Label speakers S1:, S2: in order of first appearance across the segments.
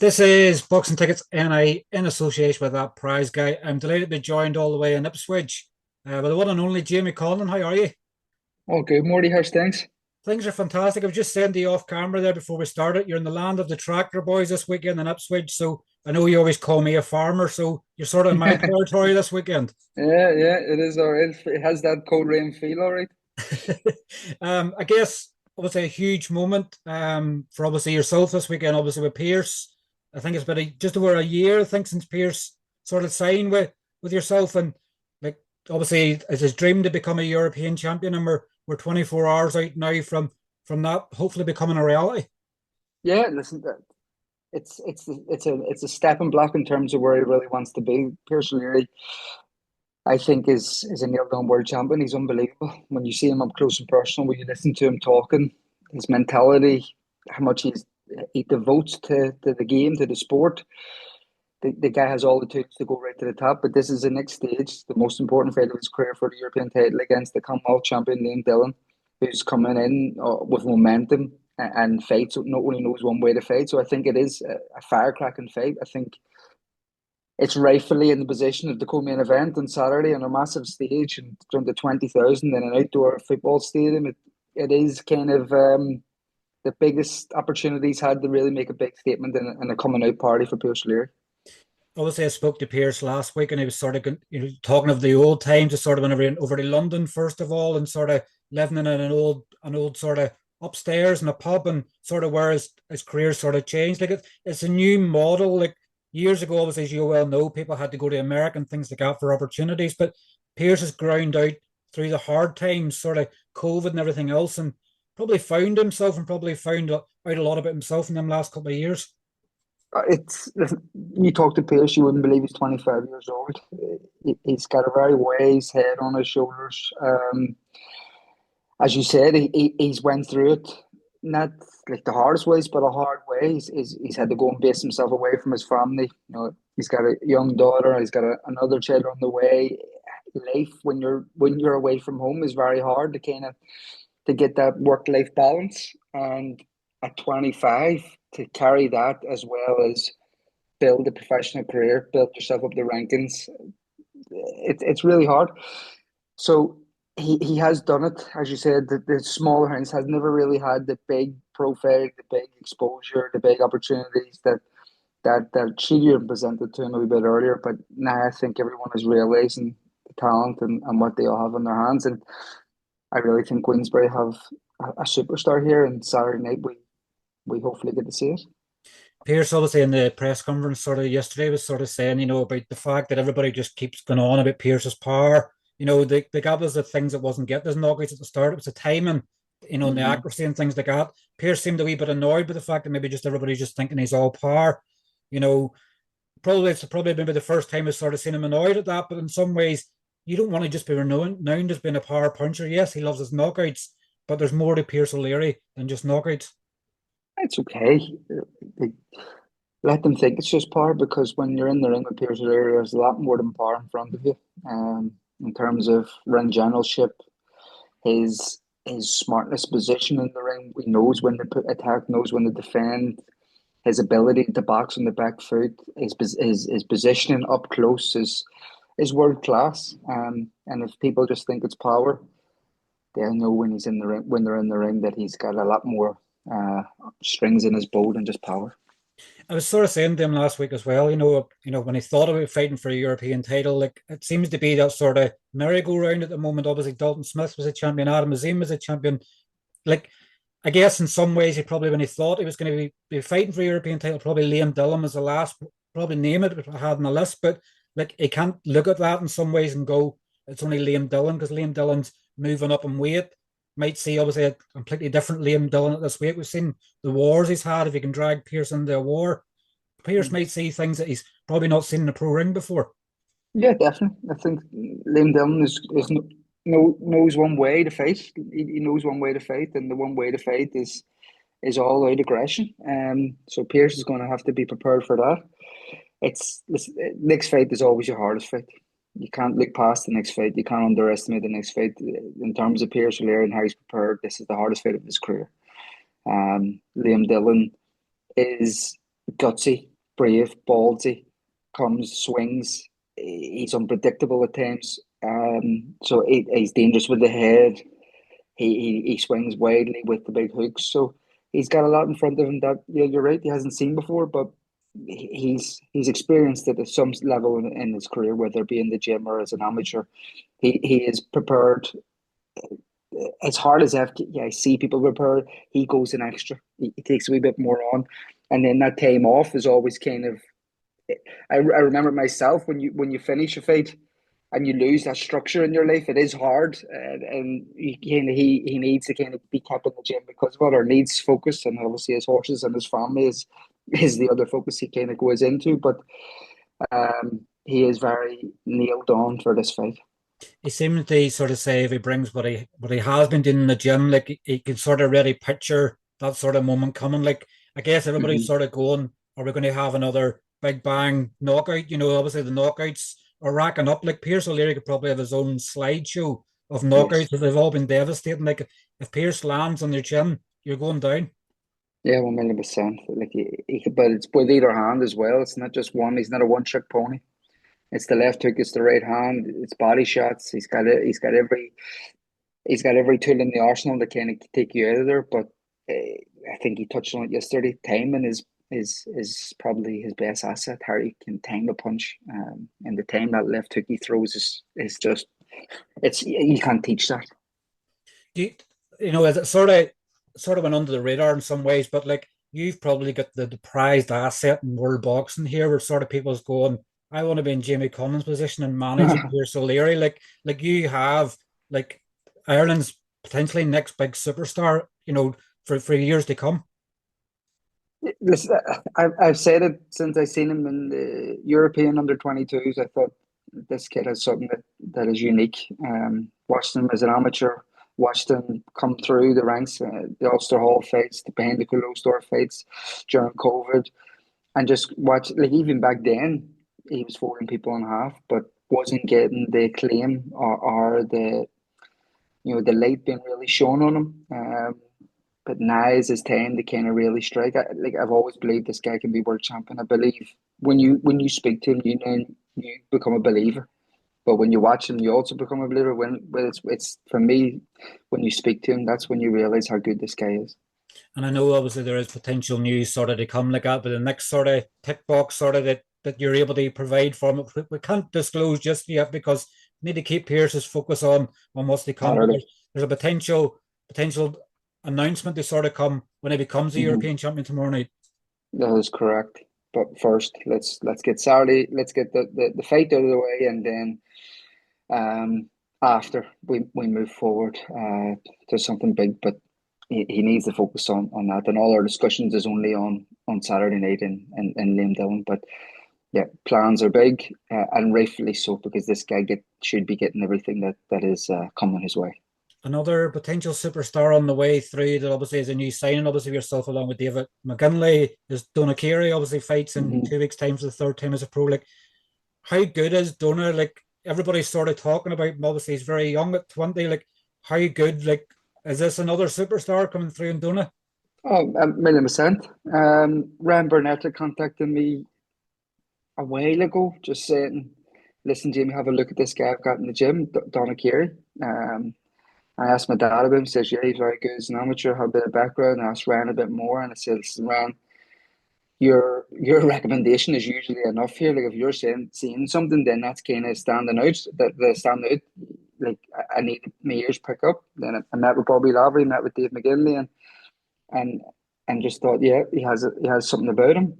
S1: This is Boxing Tickets NI in association with that prize guy. I'm delighted to be joined all the way in Ipswich by the one and only Jamie Conlan. How are you?
S2: Oh, good, Morty. How's things?
S1: Things are fantastic. I was just saying to you off camera there before we started, you're in the land of the tractor boys this weekend in Ipswich. So I know you always call me a farmer, so you're sort of in my territory this weekend.
S2: Yeah, it is all right. It has that cold rain feel, all right.
S1: I guess obviously a huge moment for obviously yourself this weekend, obviously with Pierce. I think it's been just over a year, I think, since Pierce sort of signed with yourself, and like obviously it's his dream to become a European champion, and we're 24 hours out now from that hopefully becoming a reality.
S2: Yeah, listen, it's a stepping block in terms of where he really wants to be. Pierce Leary, I think, is a nailed on world champion. He's unbelievable. When you see him up close and personal, when you listen to him talking, his mentality, how much he devotes to the game, to the sport. The guy has all the tools to go right to the top, but this is the next stage, the most important fight of his career for the European title against the Commonwealth champion, Dillon, who's coming in with momentum and fights. So not only knows one way to fight, so I think it is a firecracking fight. I think it's rightfully in the position of the co-main event on Saturday on a massive stage and front of 20,000 in an outdoor football stadium. It is kind of the biggest opportunities had to really make a big statement in a coming out party for Pierce Leary.
S1: Obviously, I spoke to Pierce last week, and he was sort of talking of the old times, just sort of whenever over to London first of all, and sort of living in an old sort of upstairs in a pub, and sort of where his career sort of changed. Like it's a new model. Like years ago, obviously, as you well know, people had to go to America and things like that for opportunities, but Pierce has ground out through the hard times, sort of COVID and everything else, and probably found himself and probably found out a lot about himself in them last couple of years.
S2: It's listen, you talk to Pierce, you wouldn't believe he's 25 years old. He's got a very wise head on his shoulders. As you said, he's went through it, not like the hardest ways, but a hard way. He's had to go and base himself away from his family. He's got a young daughter. He's got another child on the way. Life when you're away from home is very hard to kind of to get that work life balance. And at 25, to carry that as well as build a professional career, build yourself up the rankings, it's really hard. So he has done it, as you said. The smaller hands has never really had the big profile, the big exposure, the big opportunities that should have presented to him a wee bit earlier. But now I think everyone is realizing the talent and what they all have in their hands. And I really think Queensberry have a superstar here. And Saturday night we hopefully get to see it.
S1: Pierce, obviously, in the press conference sort of yesterday, was sort of saying, about the fact that everybody just keeps going on about Pierce's power. They got us the things that wasn't getting us knockouts at the start. It was the timing, and the
S2: Mm-hmm.
S1: accuracy and things like that. Pierce seemed a wee bit annoyed with the fact that maybe just everybody's just thinking he's all power. You know, it's probably maybe the first time I've sort of seen him annoyed at that. But in some ways, you don't want to just be renowned as being a power puncher. Yes, he loves his knockouts, but there's more to Pierce O'Leary than just knockouts.
S2: It's okay. They- Let them think it's just power because when you're in the ring with Pierce Leary, there's a lot more than power in front of you. In terms of ring generalship, his smartness position in the ring, he knows when to put attack, knows when to defend. His ability to box on the back foot, his positioning up close is world class. And if people just think it's power, they'll know when he's in the ring when they're in the ring that he's got a lot more uh, strings in his bow than just power.
S1: I was sort of saying to him last week as well, when he thought about fighting for a European title, like it seems to be that sort of merry-go-round at the moment. Obviously, Dalton Smith was a champion, Adam Azim was a champion. Like, I guess in some ways, he probably, when he thought he was going to be fighting for a European title, probably Liam Dillon was the last, probably name it if I had on the list. But like, he can't look at that in some ways and go, it's only Liam Dillon because Liam Dillon's moving up in weight. Might see obviously a completely different Liam Dillon at this weight. We've seen the wars he's had. If he can drag Pierce into a war, Pierce might see things that he's probably not seen in the pro ring before.
S2: Yeah, definitely. I think Liam Dillon knows one way to fight. He knows one way to fight, and the one way to fight is all out aggression. So Pierce is going to have to be prepared for that. Next fight is always your hardest fight. You can't look past the next fight. You can't underestimate the next fight. In terms of Pierce O'Leary and how he's prepared, this is the hardest fight of his career. Liam Dillon is gutsy. brave, ballsy, comes, swings. He's unpredictable at times. So he's dangerous with the head. He swings widely with the big hooks. So he's got a lot in front of him that, yeah, you're right, he hasn't seen before, but he's experienced it at some level in his career, whether it be in the gym or as an amateur. He is prepared as hard as I see people prepare. He goes an extra. He takes a wee bit more on, and then that time off is always kind of. I remember myself when you finish a fight and you lose that structure in your life, it is hard, and he needs to kind of be kept in the gym because of it, or needs focus, and obviously his horses and his family is the other focus he kind of goes into, but he is very nailed on for this fight.
S1: He seems to sort of say if he brings what he has been doing in the gym, like he can sort of really picture that sort of moment coming. Like I guess everybody's
S2: Mm-hmm.
S1: sort of going, are we going to have another big bang knockout? Obviously the knockouts are racking up. Like Pierce O'Leary could probably have his own slideshow of knockouts,
S2: Yes.
S1: but they've all been devastating. Like if Pierce lands on your chin, you're going down.
S2: Yeah, 1,000,000%. Like he could, but it's with either hand as well. It's not just one. He's not a one-trick pony. It's the left hook. It's the right hand. It's body shots. He's got it. He's got every tool in the arsenal to kind of take you out of there. But I think he touched on it yesterday. Timing is probably his best asset. How he can time a punch, and the time that left hook he throws is just it's you can't teach that.
S1: Do is it sort of went under the radar in some ways, but like you've probably got the prized asset in world boxing here, where sort of people's going, I want to be in Jamie Conlan's position and managing Pierce O'Leary. Like you have like Ireland's potentially next big superstar, for years to come.
S2: Listen, I've said it since I seen him in the European under 22s. I thought this kid has something that is unique. Watched him as an amateur, watched him come through the ranks, the Ulster Hall fights, the behind the closed door fights during COVID, and just watch, like, even back then he was folding people in half, but wasn't getting the acclaim or the light being really shown on him. But now is his time to kind of really strike. I've always believed this guy can be world champion. I believe when you speak to him, you become a believer. But when you watch him, you also become a believer. When it's for me, when you speak to him, that's when you realize how good this guy is.
S1: And I know obviously there is potential news sort of to come like that, but the next sort of tick box sort of that you're able to provide for him, we can't disclose just yet because we need to keep Pierce's focus on what's to come. But
S2: Saturday.
S1: there's a potential announcement to sort of come when he becomes a
S2: Mm-hmm.
S1: European champion tomorrow night.
S2: That is correct. But first, let's get Saturday. Let's get the fight out of the way, and then after we move forward to something big. But he needs to focus on that. And all our discussions is only on Saturday night in Liam Dillon. But yeah, plans are big, and rightfully so, because this guy should be getting everything that is coming his way.
S1: Another potential superstar on the way through that obviously is a new signing, obviously yourself along with David McGinley is donagh keary, obviously fights in
S2: Mm-hmm.
S1: 2 weeks' time for the third time as a pro. Like how good is Donagh? Like everybody's sort of talking about him. Obviously, he's very young at 20. Like how good? Like is this another superstar coming through in Donagh?
S2: Oh, 1,000,000%. Ryan Burnett had contacted me a while ago, just saying, "Listen, Jamie, have a look at this guy I've got in the gym, Donagh Keary." I asked my dad about him. He says, "Yeah, he's very good as an amateur, had a bit of background." I asked Ryan a bit more, and I said, "Listen, Ryan, your recommendation is usually enough here. Like if you're seeing something, then that's kind of standing out. That the stand out. Like I need my ears pick up." Then I met with Bobby Lavery, met with Dave McGinley, and and just thought, yeah, he has something about him.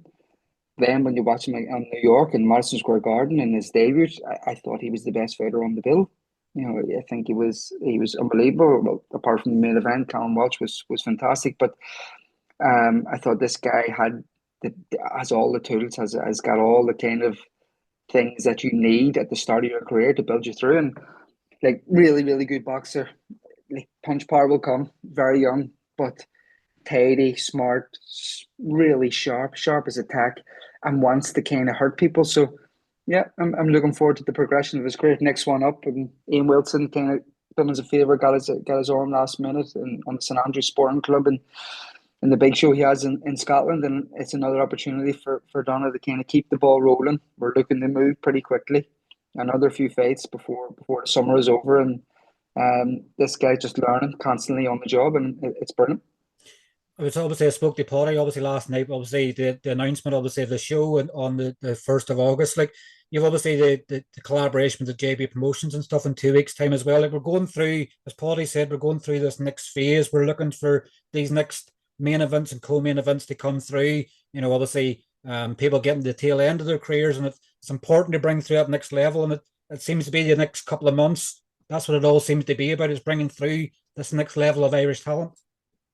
S2: Then when you watch him on New York in Madison Square Garden in his debut, I thought he was the best fighter on the bill. I think he was unbelievable. Well, apart from the main event, Callum Welch was fantastic. But I thought this guy has all the tools, has got all the kind of things that you need at the start of your career to build you through. And like really, really good boxer. Like punch power will come. Very young, but tidy, smart, really sharp as attack, and wants to kind of hurt people. So yeah, I'm looking forward to the progression of his career. Next one up, and Ian Wilson kind of done us a favour, got his arm last minute and on the St Andrews Sporting Club, and in the big show he has in Scotland, and it's another opportunity for donagh to kind of keep the ball rolling. We're looking to move pretty quickly. Another few fights before the summer is over, and this guy's just learning constantly on the job, and it's brilliant.
S1: I spoke to Paddy obviously last night. Obviously, the announcement obviously of the show and on the 1st of August. Like you've obviously the collaboration with the JB Promotions and stuff in 2 weeks' time as well. Like we're going through, as Paddy said, we're going through this next phase. We're looking for these next main events and co-main events to come through. Obviously, people getting to the tail end of their careers, and it's important to bring through that next level. And it seems to be the next couple of months. That's what it all seems to be about, is bringing through this next level of Irish talent.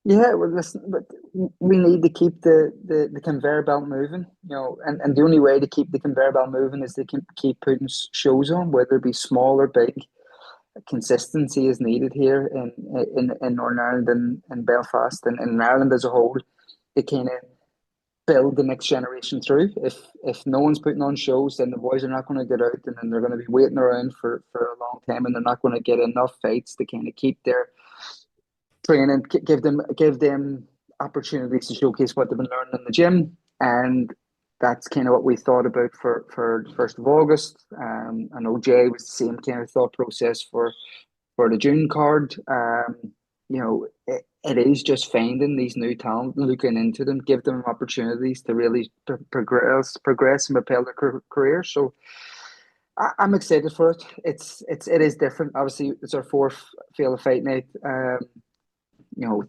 S2: Yeah, well, listen, but we need to keep the conveyor belt moving, and the only way to keep the conveyor belt moving is to keep putting shows on, whether it be small or big. Consistency is needed here in Northern Ireland and Belfast and in Ireland as a whole to kind of build the next generation through. If no one's putting on shows, then the boys are not going to get out, and then they're going to be waiting around for a long time, and they're not going to get enough fights to kind of keep their training, give them opportunities to showcase what they've been learning in the gym, and that's kind of what we thought about for the 1st of August. I know Jay was the same kind of thought process for the June card. It is just finding these new talent, looking into them, give them opportunities to really progress and propel their career. So I'm excited for it. It is different. Obviously, it's our 4th feile fight night.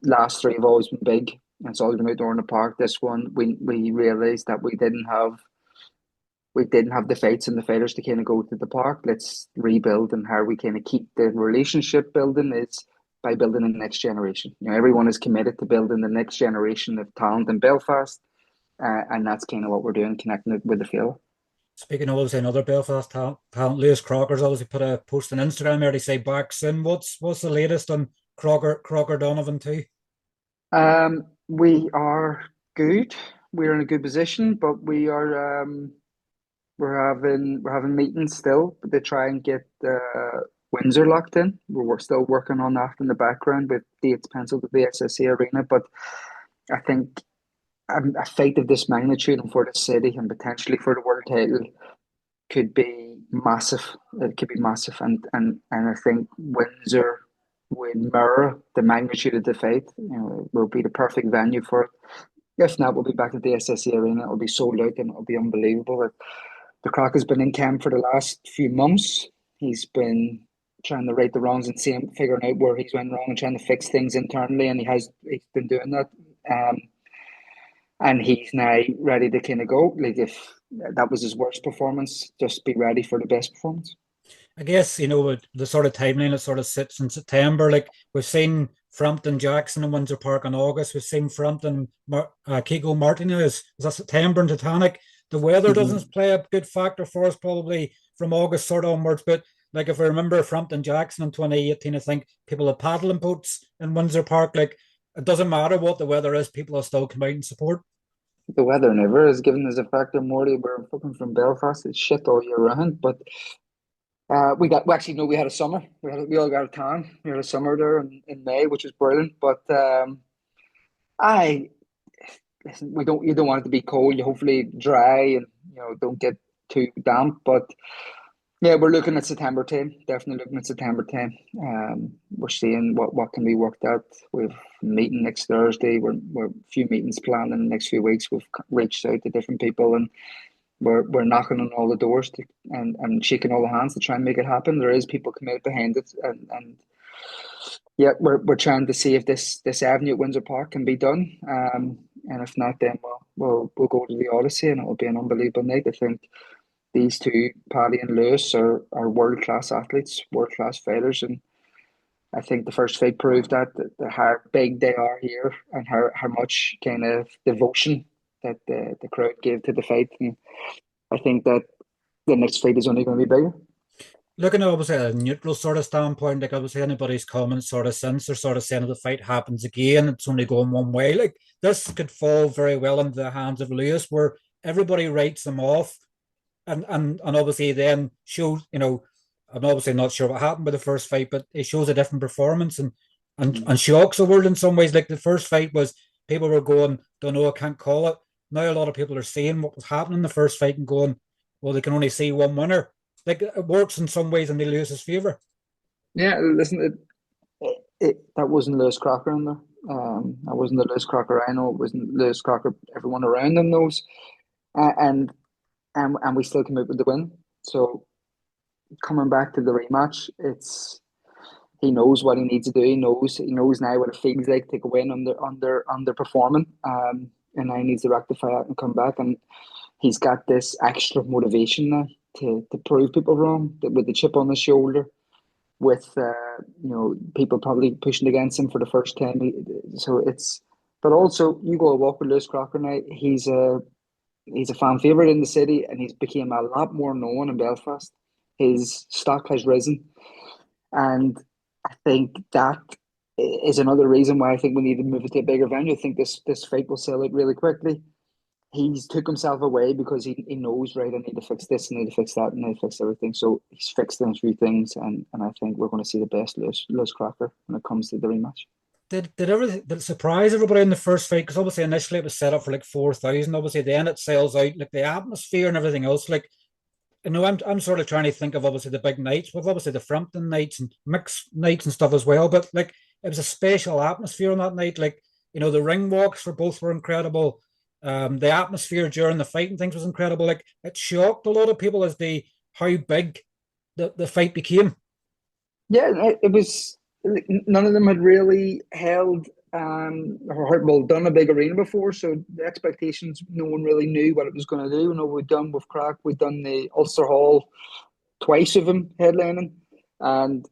S2: Last 3 have always been big. It's always been outdoor in the park. This one, we realised that we didn't have the fights and the fighters to kind of go to the park. Let's rebuild, and how we kind of keep the relationship building is by building the next generation. Everyone is committed to building the next generation of talent in Belfast, and that's kind of what we're doing, connecting it with the feile.
S1: Speaking of obviously another Belfast talent, Lewis Crocker's obviously put a post on Instagram there to say back soon. What's the latest on Crocker Donovan too?
S2: We are good. We're in a good position, but we're having meetings still to try and get Windsor locked in. We're still working on that in the background with dates penciled at the SSE Arena. But I think a fight of this magnitude and for the city and potentially for the world title could be massive. It could be massive, and I think Windsor would mirror the magnitude of the fight. It will be the perfect venue for it. If not, we'll be back at the SSE Arena. It'll be sold out, and it'll be unbelievable. The Crocker's been in camp for the last few months. He's been trying to right the wrongs and figuring out where he's went wrong and trying to fix things internally, and he's been doing that. And he's now ready to kind of go. Like, if that was his worst performance, just be ready for the best performance.
S1: I guess, the sort of timeline that sort of sits in September. Like we've seen Frampton Jackson in Windsor Park in August. We've seen Frampton Kiko Martinez. Is that September in Titanic? The weather doesn't play a good factor for us probably from August sort of onwards. But like if I remember Frampton Jackson in 2018, I think people are paddling boats in Windsor Park. Like it doesn't matter what the weather is, people will still come out and support.
S2: The weather never is given as a factor, Morty. We're fucking from Belfast. It's shit all year round. But we had a summer. We all got a tan. We had a summer there in May, which was brilliant. But I listen. You don't want it to be cold. You hopefully dry and don't get too damp. But yeah, we're looking at September 10. Definitely looking at September 10. We're seeing what can be worked out. We've a meeting next Thursday. We're a few meetings planned in the next few weeks. We've reached out to different people, and we're knocking on all the doors and shaking all the hands to try and make it happen. There is people committed behind it, and yeah, we're trying to see if this avenue at Windsor Park can be done. And if not, then we'll go to the Odyssey, and it'll be an unbelievable night. I think these two, Paddy and Lewis, are world class athletes, world class fighters, and I think the first fight proved that how big they are here and how much kind of devotion that the crowd gave to the fight. And I think that the next fight is only going to be bigger.
S1: Looking at obviously a neutral sort of standpoint, like obviously anybody's comments sort of since they're sort of saying if the fight happens again, it's only going one way. Like this could fall very well into the hands of Lewis, where everybody writes them off, and obviously then shows, I'm obviously not sure what happened with the first fight, but it shows a different performance and shocks the world in some ways. Like the first fight was people were going, don't know, I can't call it. Now a lot of people are seeing what was happening in the first fight and going, well, they can only see one winner. Like, it works in some ways in the Lewis's favour.
S2: Yeah, listen, that wasn't Lewis Crocker in there. That wasn't the Lewis Crocker I know. It wasn't Lewis Crocker everyone around him knows. And and we still came out with the win. So coming back to the rematch, he knows what he needs to do. He knows now what it feels like to go in underperforming. And now he needs to rectify it and come back. And he's got this extra motivation now to prove people wrong, with the chip on his shoulder, with people probably pushing against him for the first time. But also you go a walk with Lewis Crocker now. He's a fan favourite in the city, and he's become a lot more known in Belfast. His stock has risen, and I think that is another reason why I think we need to move it to a bigger venue. I think this fight will sell out really quickly. He's took himself away because he knows, right, I need to fix this, I need to fix that, and I need to fix everything. So he's fixed those few things, and I think we're going to see the best Lewis Crocker when it comes to the rematch.
S1: Did it surprise everybody in the first fight? Because obviously initially it was set up for like 4,000. Obviously then it sells out, like the atmosphere and everything else. Like, I'm sort of trying to think of obviously the big nights, with obviously the Frampton nights and mixed nights and stuff as well. But like, it was a special atmosphere on that night. Like, the ring walks for both were incredible. The atmosphere during the fight and things was incredible. Like, it shocked a lot of people as to how big the fight became.
S2: Yeah, it was. None of them had really held or done a big arena before, so the expectations, no one really knew what it was going to do. We'd done with Crack, we'd done the Ulster Hall twice of him headlining, and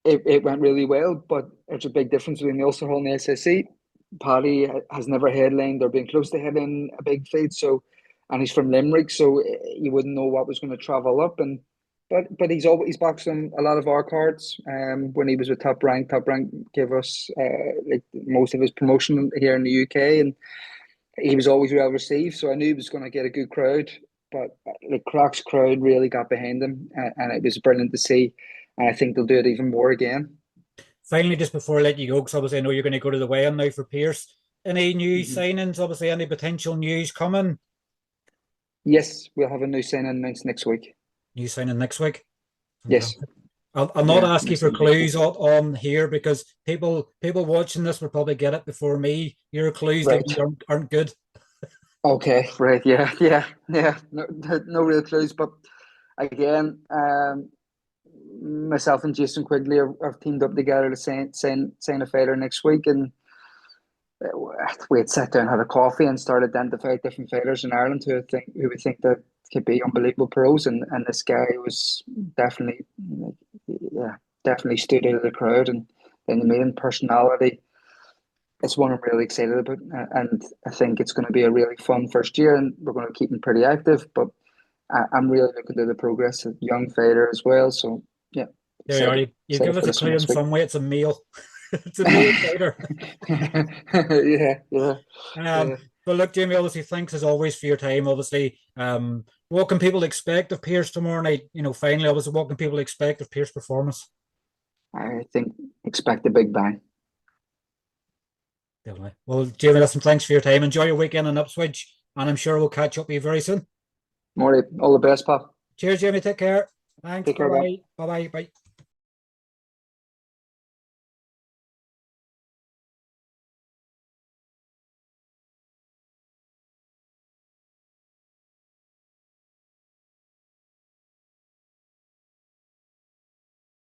S2: it went really well. But there's a big difference between the Ulster Hall and the SSC. Paddy has never headlined or been close to headlining a big fight, and he's from Limerick, so you wouldn't know what was going to travel up. But he's boxing a lot of our cards. When he was with Top Rank gave us like most of his promotion here in the UK, and he was always well received. So I knew he was going to get a good crowd. But the Crocs crowd really got behind him, and it was brilliant to see. And I think they'll do it even more again.
S1: Finally, just before I let you go, because obviously I know you're going to go to the weigh-in now for Pierce. Any new signings? Obviously, any potential news coming?
S2: Yes, we'll have a new signing announced next week.
S1: New signing next week?
S2: Yes.
S1: I'll not ask you for clues on here, because people watching this will probably get it before me. Your clues
S2: Right.
S1: aren't good.
S2: Okay, right, yeah. No real clues, but again, myself and Jason Quigley have teamed up together to sign a fighter next week, and we had sat down, had a coffee, and started identifying different fighters in Ireland who we think that could be unbelievable pros, and this guy was definitely, definitely stood out of the crowd, and then the main personality. It's one I'm really excited about, and I think it's going to be a really fun first year, and we're going to keep him pretty active. But I'm really looking to the progress of young fighter as well. So yeah,
S1: there you are. You give us a clue in some way. It's a meal. It's a meal fighter.
S2: Yeah.
S1: But look, Jamie, obviously, thanks as always for your time. Obviously, what can people expect of Pierce tomorrow night? Finally, obviously, what can people expect of Pierce's performance?
S2: I think expect a big bang.
S1: Definitely. Well, Jamie, listen, thanks for your time. Enjoy your weekend in Ipswich, and I'm sure we'll catch up with you very soon.
S2: Morty, all the best, pal.
S1: Cheers, Jamie. Take care. Thanks.
S2: Take care,
S1: bye. Bye. Bye.